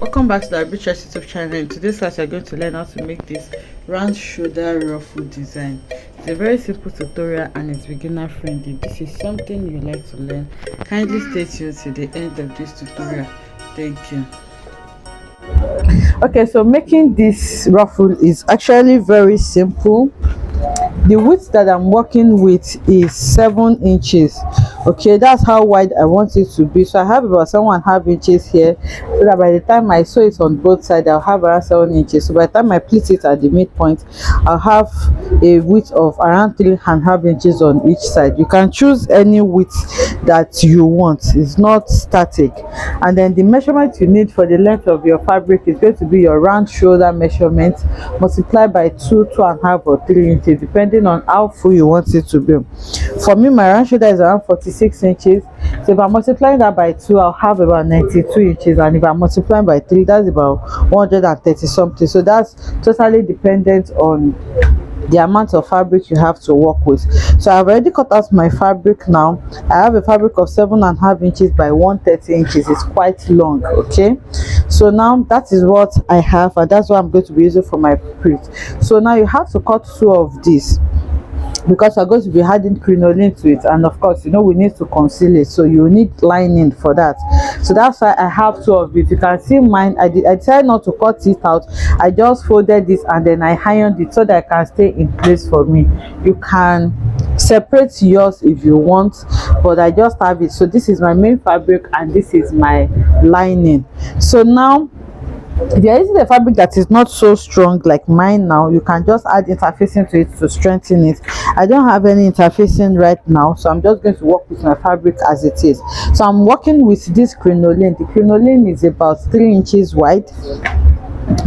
Welcome back to the RUFFLES YouTube channel. In today's class, you're going to learn how to make this round shoulder ruffle design. It's a very simple tutorial and it's beginner friendly. This is something you like to learn. Kindly stay tuned to the end of this tutorial. Thank you. Okay, so making this ruffle is actually very simple. The width that I'm working with is 7 inches. Okay, that's how wide I want it to be. So I have about 7.5 inches here, so that by the time I sew it on both sides, I'll have around 7 inches. So by the time I place it at the midpoint, I'll have a width of around 3.5 inches on each side. You can choose any width that you want. It's not static. And then the measurement you need for the length of your fabric is going to be your round shoulder measurement multiplied by 2, 2.5 or 3 inches, depending on how full you want it to be. For me, my round shoulder is around 46 inches. So if I'm multiplying that by 2, I'll have about 92 inches, and if I'm multiplying by 3, that's about 130 something. So that's totally dependent on the amount of fabric you have to work with. So I've already cut out my fabric now. I have a fabric of 7.5 inches by 130 inches. It's quite long. Okay, so now that is what I have, and that's what I'm going to be using for my print. So now you have to cut 2 of these, because we're going to be adding crinoline to it, and of course, you know, we need to conceal it, so you need lining for that. So that's why I have 2 of it. You can see mine, I decided not to cut it out. I just folded this and then I ironed it so that it can stay in place for me. You can separate yours if you want, but I just have it. So this is my main fabric and this is my lining. So now, if you're using a fabric that is not so strong like mine now, you can just add interfacing to it to strengthen it. I don't have any interfacing right now, so I'm just going to work with my fabric as it is. So I'm working with this crinoline. The crinoline is about 3 inches wide.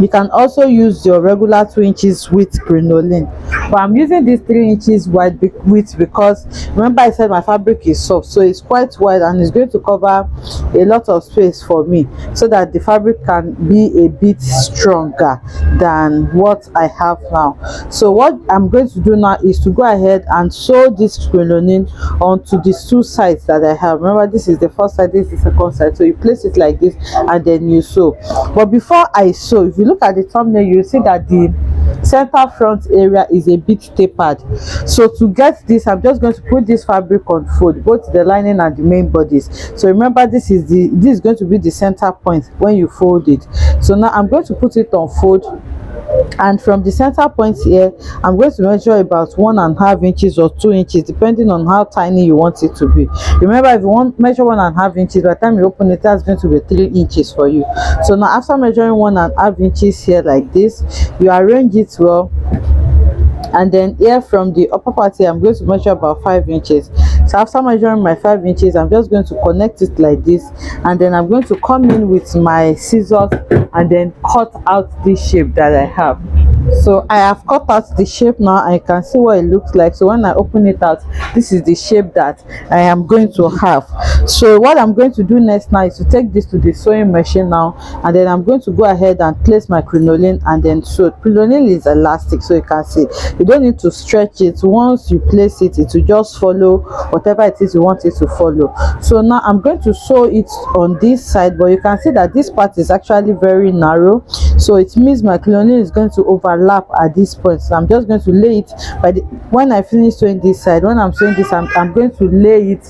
You can also use your regular 2 inches width crinoline, but I'm using this 3 inches wide width because remember I said my fabric is soft, so it's quite wide and it's going to cover a lot of space for me, so that the fabric can be a bit stronger than what I have now. So what I'm going to do now is to go ahead and sew this crinoline onto these 2 sides that I have. Remember, this is the first side, this is the second side. So you place it like this and then you sew. But before I sew, if you look at the thumbnail, you see that the center front area is a bit tapered. So to get this, I'm just going to put this fabric on fold, both the lining and the main bodies. So remember, this is going to be the center point when you fold it. So now I'm going to put it on fold, and from the center point here, I'm going to measure about 1.5 inches or 2 inches, depending on how tiny you want it to be. Remember, if you want measure 1.5 inches, by the time you open it, that's going to be 3 inches for you. So now after measuring 1.5 inches here like this, you arrange it well, and then here from the upper part here, I'm going to measure about 5 inches. So after measuring my 5 inches, I'm just going to connect it like this, and then I'm going to come in with my scissors and then cut out this shape that I have. So I have cut out the shape now. I can see what it looks like. So when I open it out, this is the shape that I am going to have. So what I'm going to do next now is to take this to the sewing machine now, and then I'm going to go ahead and place my crinoline and then sew. Crinoline is elastic, so you can see you don't need to stretch it. Once you place it, it will just follow whatever it is you want it to follow. So now I'm going to sew it on this side, but you can see that this part is actually very narrow, so it means my crinoline is going to overlap at this point. So I'm just going to lay it when I finish sewing this side. When I'm sewing this, I'm going to lay it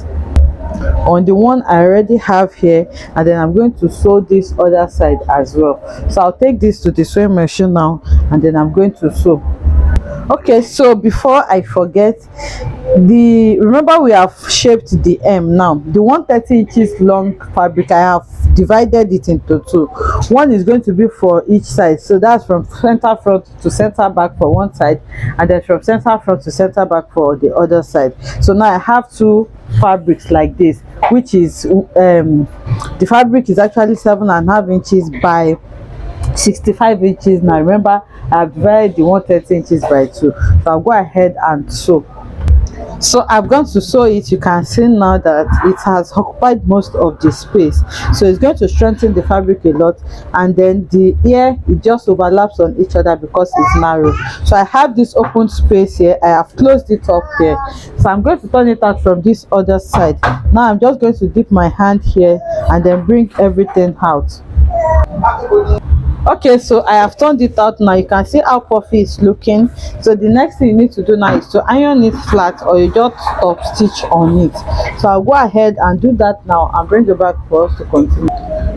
on the one I already have here, and then I'm going to sew this other side as well. So I'll take this to the sewing machine now, and then I'm going to sew. Okay, so before I forget, remember we have shaped the hem. Now the 130 inches long fabric, I have divided it into 2. One is going to be for each side, so that's from center front to center back for one side, and then from center front to center back for the other side. So now I have 2 fabrics like this, which is the fabric is actually 7.5 inches by 65 inches. Now remember, I've divided the 130 inches by 2, so I'll go ahead and sew. So I've gone to sew it. You can see now that it has occupied most of the space, so it's going to strengthen the fabric a lot. And then the ear, it just overlaps on each other because it's narrow. So I have this open space here. I have closed it up here, so I'm going to turn it out from this other side. Now I'm just going to dip my hand here and then bring everything out. Okay, so I have turned it out now. You can see how puffy it's looking. So the next thing you need to do now is to iron it flat, or you just top stitch on it. So I'll go ahead and do that now and bring it back for us to continue.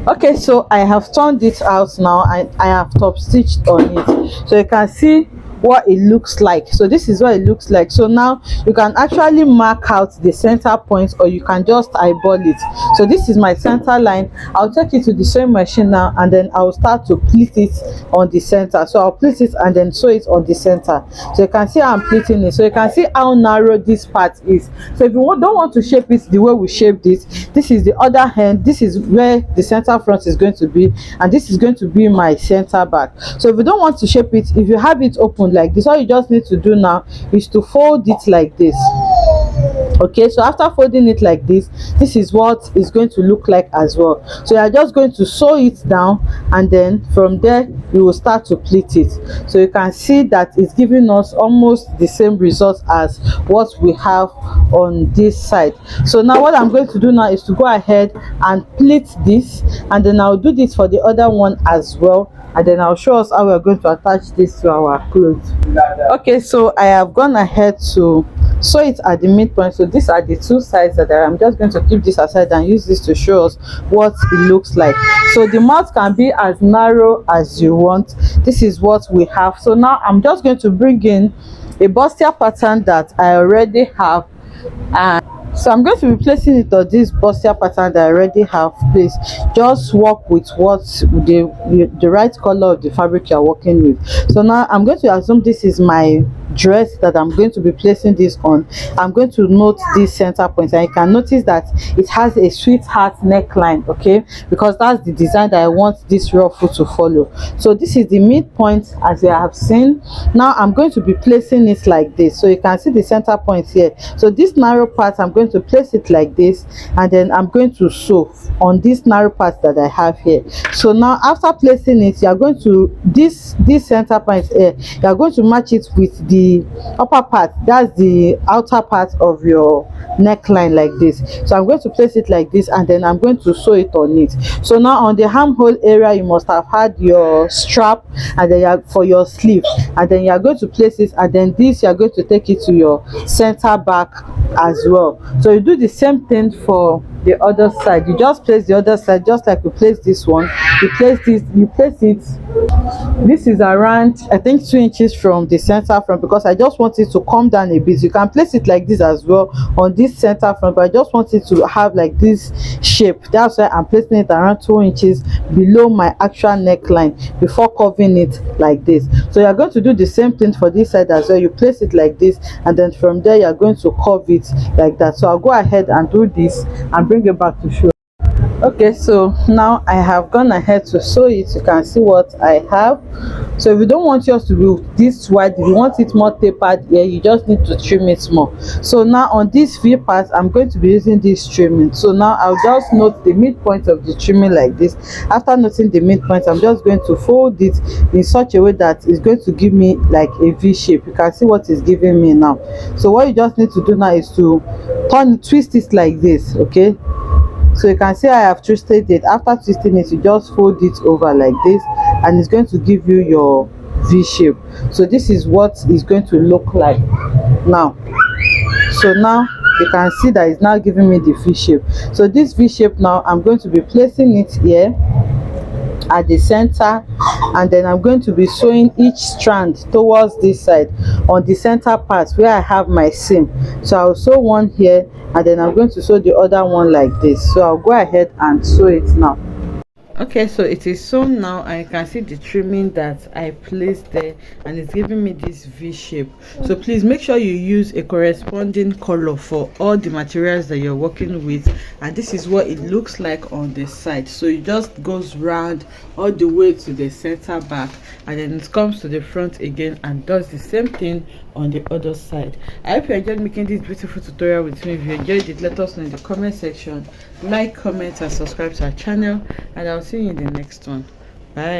Okay, so I have turned it out now and I have top stitched on it, so you can see what it looks like. So this is what it looks like. So now you can actually mark out the center point, or you can just eyeball it. So this is my center line. I'll take it to the sewing machine now, and then I'll start to pleat it on the center. So I'll pleat it and then sew it on the center. So you can see how I'm pleating it. So you can see how narrow this part is. So if you don't want to shape it the way we shaped it, this is the other end. This is where the center front is going to be, and this is going to be my center back. So if you don't want to shape it, if you have it open like this, all you just need to do now is to fold it like this. Okay, so after folding it like this, this is what it's going to look like as well. So you are just going to sew it down, and then from there you will start to pleat it. So you can see that it's giving us almost the same result as what we have on this side. So now what I'm going to do now is to go ahead and pleat this, and then I'll do this for the other one as well, and then I'll show us how we're going to attach this to our clothes. Okay, so I have gone ahead to sew it at the midpoint. So these are the two sides that I'm just going to keep this aside and use this to show us what it looks like. So the mouth can be as narrow as you want. This is what we have. So now I'm just going to bring in a bustier pattern that I already have, and so I'm going to be placing it on this bustier pattern that I already have. Please just work with what the right color of the fabric you're working with. So now I'm going to assume this is my dress that I'm going to be placing this on. I'm going to note this center point, and you can notice that it has a sweetheart neckline, okay, because that's the design that I want this ruffle to follow. So this is the midpoint as you have seen. Now I'm going to be placing it like this, so you can see the center point here. So this narrow part, I'm going to place it like this, and then I'm going to sew on this narrow part that I have here. So now after placing it, you are going to this center point here, you are going to match it with the upper part, that's the outer part of your neckline like this. So I'm going to place it like this, and then I'm going to sew it on it. So now on the armhole area, you must have had your strap, and then for your sleeve, and then you are going to place it, and then this you are going to take it to your center back as well. So you do the same thing for the other side. You just place the other side just like you place this one. You place this, you place it, this is around I think 2 inches from the center front, because I just want it to come down a bit. You can place it like this as well on this center front, but I just want it to have like this shape. That's why I'm placing it around 2 inches below my actual neckline before covering it like this. So you're going to do the same thing for this side as well. You place it like this, and then from there you're going to curve it like that. So I'll go ahead and do this and bring it back to show. Okay, so now I have gone ahead to sew it. You can see what I have. So if you don't want yours to be this wide, if you want it more tapered here, you just need to trim it more. So now on this V part, I'm going to be using this trimming. So now I'll just note the midpoint of the trimming like this. After noting the midpoint, I'm just going to fold it in such a way that it's going to give me like a V shape. You can see what it's giving me now. So what you just need to do now is to twist it like this. Okay, so you can see I have twisted it. After twisting it, you just fold it over like this, and it's going to give you your V shape. So this is what it's going to look like now. So now you can see that it's now giving me the V shape. So this V shape now, I'm going to be placing it here at the center, and then I'm going to be sewing each strand towards this side on the center part where I have my seam. So I'll sew one here, and then I'm going to sew the other one like this. So I'll go ahead and sew it now. Okay, so it is sewn now, and you can see the trimming that I placed there, and it's giving me this V shape. So please make sure you use a corresponding color for all the materials that you're working with, and this is what it looks like on the side. So it just goes round all the way to the center back, and then it comes to the front again and does the same thing on the other side. I hope you enjoyed making this beautiful tutorial with me. If you enjoyed it, let us know in the comment section. Like, comment, and subscribe to our channel, and I'll see you in the next one. Bye.